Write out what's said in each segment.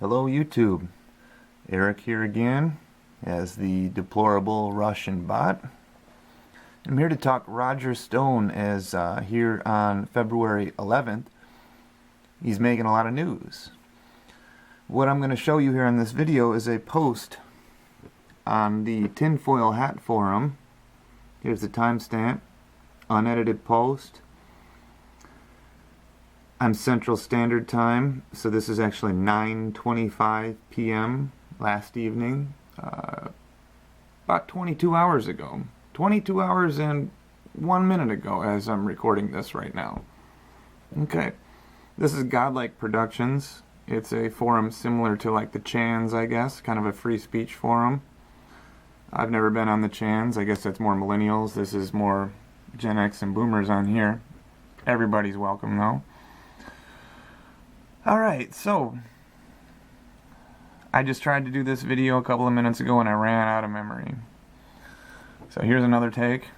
Hello YouTube, Eric here again as the deplorable Russian bot. I'm here to talk Roger Stone as here on February 11th, he's making a lot of news. What I'm going to show you here in this video is a post on the Tinfoil Hat Forum. Here's the timestamp, unedited post on Central Standard Time, so this is actually 9:25 p.m. last evening, about 22 hours ago. 22 hours and 1 minute ago as I'm recording this right now. Okay, this is Godlike Productions. It's a forum similar to like the Chans, I guess, kind of a free speech forum. I've never been on the Chans. I guess that's more millennials. This is more Gen X and boomers on here. Everybody's welcome though. Alright, so I just tried to do this video a couple of minutes ago and I ran out of memory. So here's another take.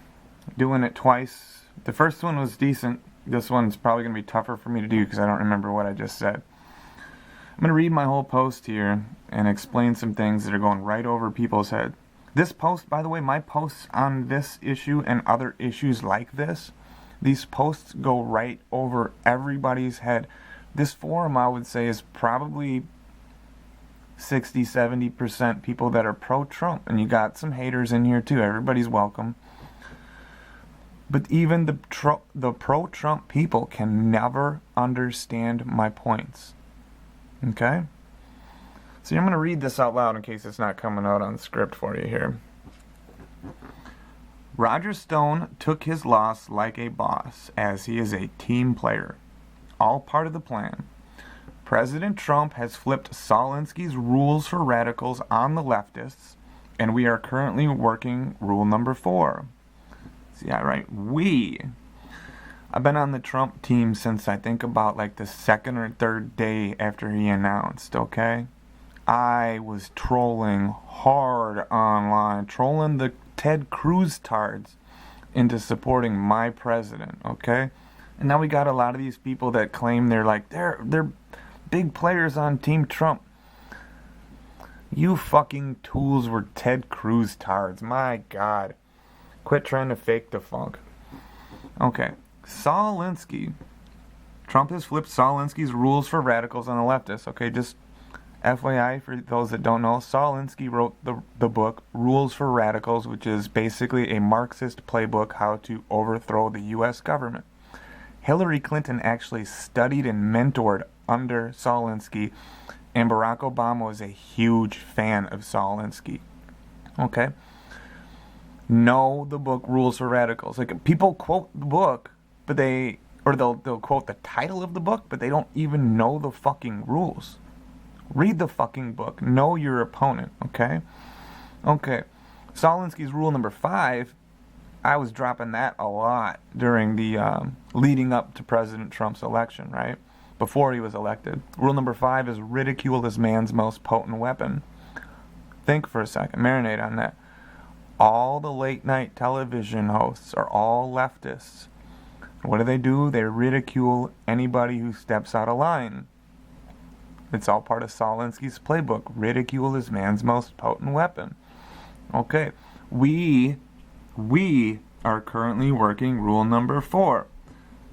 Doing it twice. The first one was decent. This one's probably going to be tougher for me to do because I don't remember what I just said. I'm going to read my whole post here and explain some things that are going right over people's head. This post, by the way, my posts on this issue and other issues like this, these posts go right over everybody's head. This forum, I would say, is probably 60-70% people that are pro-Trump. And you got some haters in here too. Everybody's welcome. But even the pro-Trump people can never understand my points. Okay? So I'm going to read this out loud in case it's not coming out on script for you here. Roger Stone took his loss like a boss, as he is a team player. All part of the plan. President Trump has flipped Saul Alinsky's rules for radicals on the leftists, and we are currently working rule number 4. See, yeah, right? I've been on the Trump team since I think about like the second or third day after he announced, okay? I was trolling hard online, trolling the Ted Cruz tards into supporting my president, okay? And now we got a lot of these people that claim they're big players on Team Trump. You fucking tools were Ted Cruz tards. My God. Quit trying to fake the funk. Okay. Saul Alinsky. Trump has flipped Saul Alinsky's rules for radicals on the leftists. Okay, just FYI for those that don't know, Saul Alinsky wrote the book Rules for Radicals, which is basically a Marxist playbook how to overthrow the U.S. government. Hillary Clinton actually studied and mentored under Saul Alinsky, and Barack Obama was a huge fan of Saul Alinsky. Okay? Know the book Rules for Radicals. Like, people quote the book, but they'll quote the title of the book, but they don't even know the fucking rules. Read the fucking book. Know your opponent, okay? Okay. Saul Alinsky's rule number 5, I was dropping that a lot during the leading up to President Trump's election, right? Before he was elected. Rule number 5 is ridicule is man's most potent weapon. Think for a second. Marinate on that. All the late night television hosts are all leftists. What do? They ridicule anybody who steps out of line. It's all part of Saul Alinsky's playbook. Ridicule is man's most potent weapon. Okay. We are currently working rule number 4.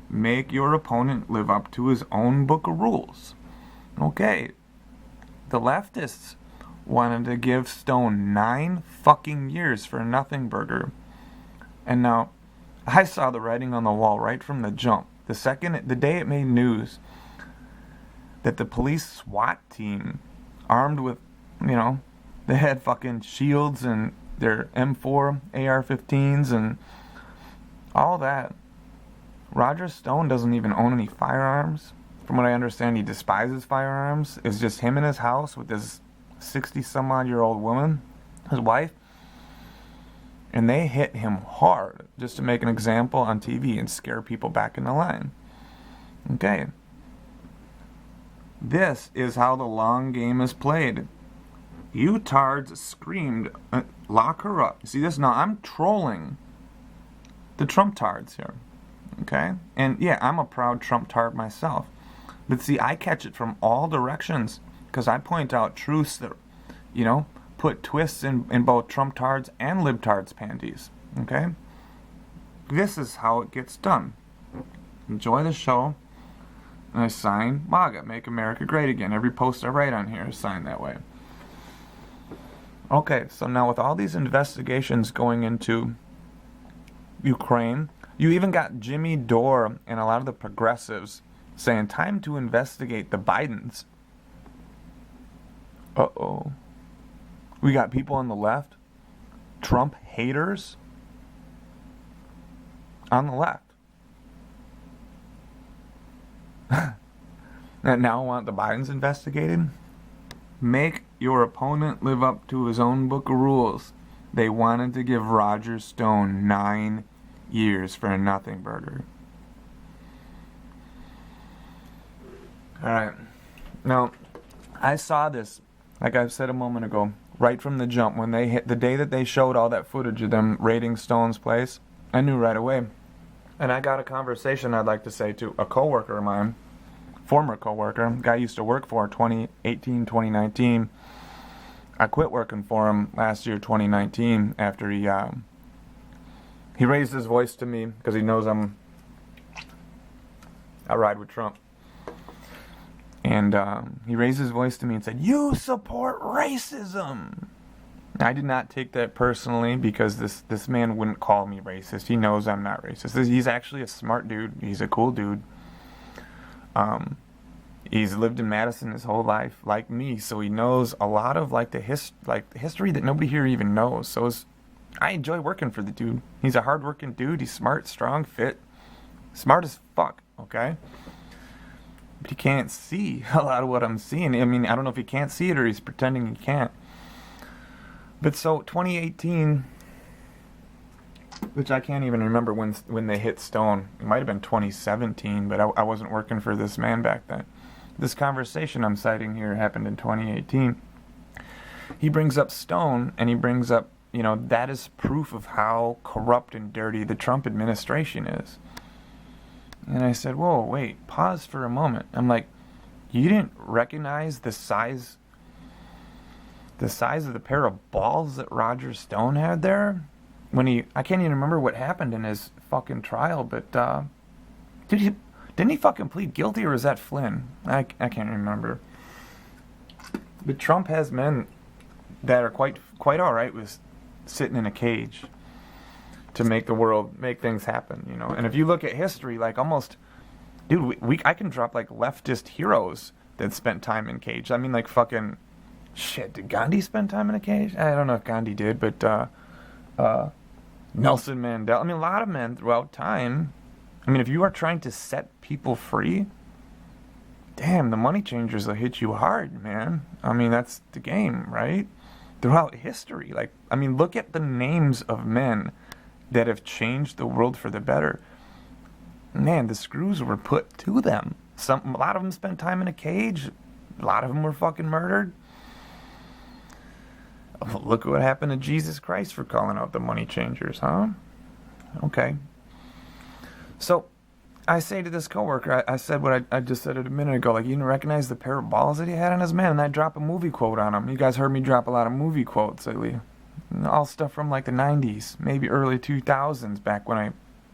Make your opponent live up to his own book of rules. Okay. The leftists wanted to give Stone 9 fucking years for a nothing burger. And now, I saw the writing on the wall right from the jump. The day it made news that the police SWAT team, armed with, they had fucking shields and their M4 AR-15s and all that. Roger Stone doesn't even own any firearms. From what I understand, he despises firearms. It's just him in his house with this 60-some-odd-year-old woman, his wife. And they hit him hard just to make an example on TV and scare people back in the line. Okay. This is how the long game is played. You tards screamed, lock her up. See this? Now I'm trolling the Trump tards here. Okay? And yeah, I'm a proud Trump tard myself. But see, I catch it from all directions. because I point out truths that, put twists in both Trump-tards and libtards' panties. Okay? This is how it gets done. Enjoy the show. And I sign MAGA, Make America Great Again. Every post I write on here is signed that way. Okay, so now with all these investigations going into Ukraine, you even got Jimmy Dore and a lot of the progressives saying, time to investigate the Bidens. Uh-oh. We got people on the left, Trump haters, on the left. And now want the Bidens investigated? Make your opponent live up to his own book of rules. They wanted to give Roger Stone 9 years for a nothing burger. Alright. Now, I saw this, like I said a moment ago, right from the jump. When they hit the day that they showed all that footage of them raiding Stone's place, I knew right away. And I got a conversation I'd like to say to a coworker of mine, former coworker, guy I used to work for 2018, 2019. I quit working for him last year, 2019, after he raised his voice to me because he knows I ride with Trump. And he raised his voice to me and said, "You support racism." I did not take that personally because this man wouldn't call me racist. He knows I'm not racist. He's actually a smart dude. He's a cool dude. He's lived in Madison his whole life, like me, so he knows a lot of the history that nobody here even knows. So I enjoy working for the dude. He's a hard-working dude. He's smart, strong, fit, smart as fuck. Okay. But he can't see a lot of what I'm seeing. I mean, I don't know if he can't see it or he's pretending he can't. But so 2018, which I can't even remember when they hit Stone. It might have been 2017, but I wasn't working for this man back then. This conversation I'm citing here happened in 2018. He brings up Stone, and he brings up, that is proof of how corrupt and dirty the Trump administration is. And I said, whoa, wait, pause for a moment. I'm like, you didn't recognize the size of the pair of balls that Roger Stone had there? I can't even remember what happened in his fucking trial, but didn't he fucking plead guilty, or was that Flynn? I can't remember. But Trump has men that are quite all right with sitting in a cage to make things happen, And if you look at history, almost, dude, I can drop leftist heroes that spent time in cage. I mean, fucking shit. Did Gandhi spend time in a cage? I don't know if Gandhi did, but Nelson Mandela. I mean, a lot of men throughout time. I mean, if you are trying to set people free, damn, the money changers will hit you hard, man. I mean, that's the game, right? Throughout history, look at the names of men that have changed the world for the better. Man, the screws were put to them. A lot of them spent time in a cage. A lot of them were fucking murdered. Oh, look at what happened to Jesus Christ for calling out the money changers, huh? Okay. So, I say to this coworker, I said what I just said a minute ago, you didn't recognize the pair of balls that he had on his man, and I drop a movie quote on him. You guys heard me drop a lot of movie quotes lately. All stuff from the 90s, maybe early 2000s, back when I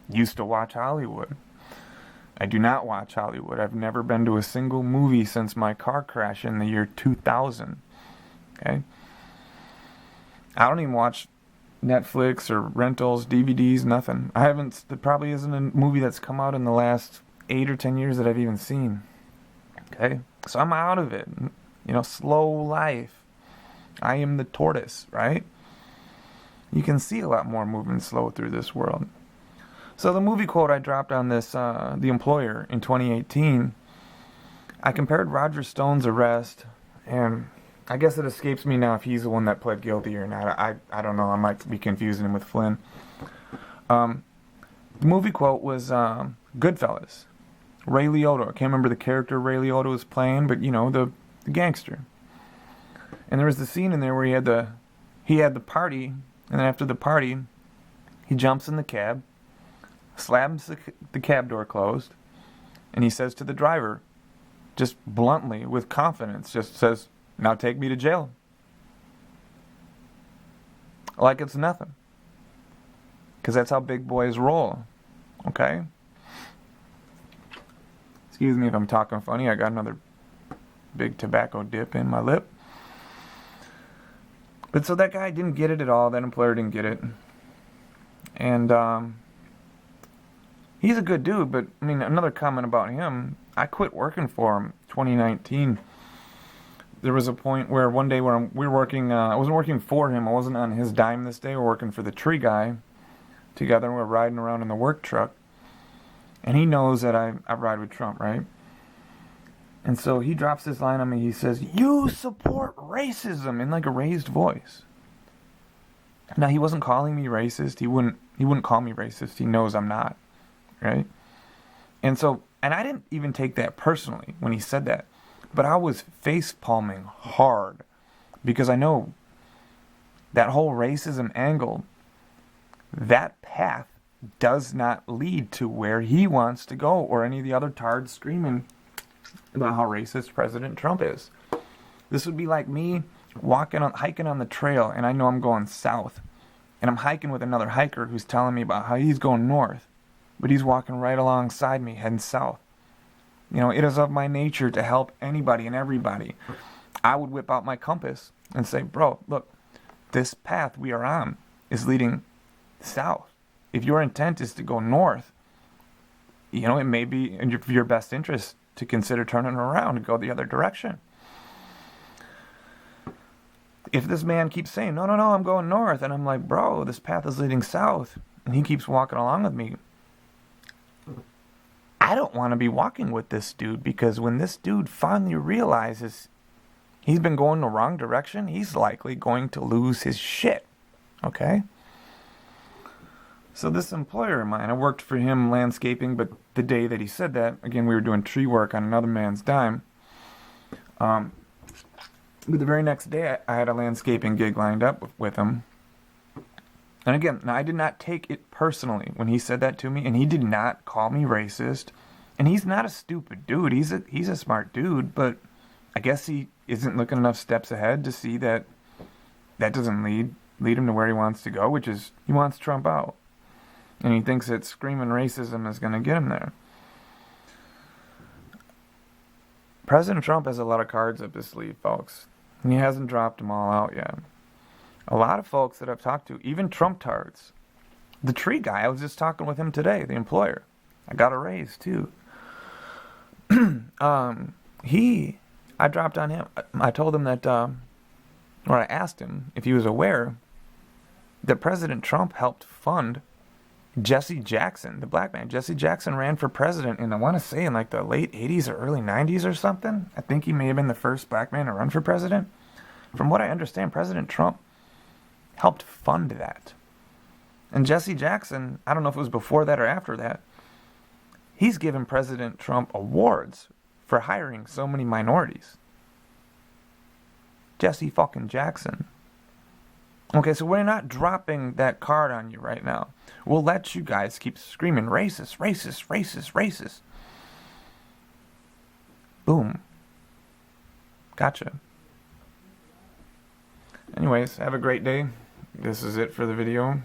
used to watch Hollywood. I do not watch Hollywood. I've never been to a single movie since my car crash in the year 2000. Okay? I don't even watch Netflix or rentals, DVDs, nothing. There probably isn't a movie that's come out in the last 8 or 10 years that I've even seen. Okay? So I'm out of it. Slow life. I am the tortoise, right? You can see a lot more moving slow through this world. So the movie quote I dropped on this, The Employer, in 2018, I compared Roger Stone's arrest, and I guess it escapes me now if he's the one that pled guilty or not. I don't know. I might be confusing him with Flynn. The movie quote was Goodfellas. Ray Liotta. I can't remember the character Ray Liotta was playing, but the gangster. And there was the scene in there where he had the party, and then after the party, he jumps in the cab, slams the cab door closed, and he says to the driver, just bluntly, with confidence, just says, now take me to jail. Like it's nothing. Because that's how big boys roll. Okay? Excuse me if I'm talking funny. I got another big tobacco dip in my lip. But so that guy didn't get it at all. That employer didn't get it. And he's a good dude. But, I mean, another comment about him. I quit working for him 2019. There was a point where one day where we were working, I wasn't working for him. I wasn't on his dime this day. We were working for the tree guy together. We were riding around in the work truck. And he knows that I ride with Trump, right? And so he drops this line on me. He says, "You support racism," in like a raised voice. Now, he wasn't calling me racist. He wouldn't call me racist. He knows I'm not, right? And I didn't even take that personally when he said that. But I was face palming hard because I know that whole racism angle, that path does not lead to where he wants to go or any of the other tards screaming about how racist President Trump is. This would be like me hiking on the trail, and I know I'm going south, and I'm hiking with another hiker who's telling me about how he's going north, but he's walking right alongside me heading south. You know, it is of my nature to help anybody and everybody. I would whip out my compass and say, bro, look, this path we are on is leading south. If your intent is to go north, you know, it may be in your best interest to consider turning around and go the other direction. If this man keeps saying, no, I'm going north, and I'm like, bro, this path is leading south, and he keeps walking along with me, I don't want to be walking with this dude, because when this dude finally realizes he's been going the wrong direction, he's likely going to lose his shit, okay? So this employer of mine, I worked for him landscaping, but the day that he said that, again, we were doing tree work on another man's dime. But the very next day, I had a landscaping gig lined up with him. And again, now I did not take it personally when he said that to me, and he did not call me racist. And he's not a stupid dude. He's a smart dude, but I guess he isn't looking enough steps ahead to see that doesn't lead him to where he wants to go, which is he wants Trump out. And he thinks that screaming racism is going to get him there. President Trump has a lot of cards up his sleeve, folks. And he hasn't dropped them all out yet. A lot of folks that I've talked to, even Trump-tards. The tree guy, I was just talking with him today, the employer. I got a raise, too. I dropped on him. I told him that, or I asked him if he was aware that President Trump helped fund Jesse Jackson, the black man. Jesse Jackson ran for president in, I want to say, in like the late 80s or early 90s or something. I think he may have been the first black man to run for president. From what I understand, President Trump helped fund that. And Jesse Jackson, I don't know if it was before that or after that, he's given President Trump awards for hiring so many minorities. Jesse fucking Jackson. Okay, so we're not dropping that card on you right now. We'll let you guys keep screaming racist, racist, racist, racist. Boom. Gotcha. Anyways, have a great day. This is it for the video.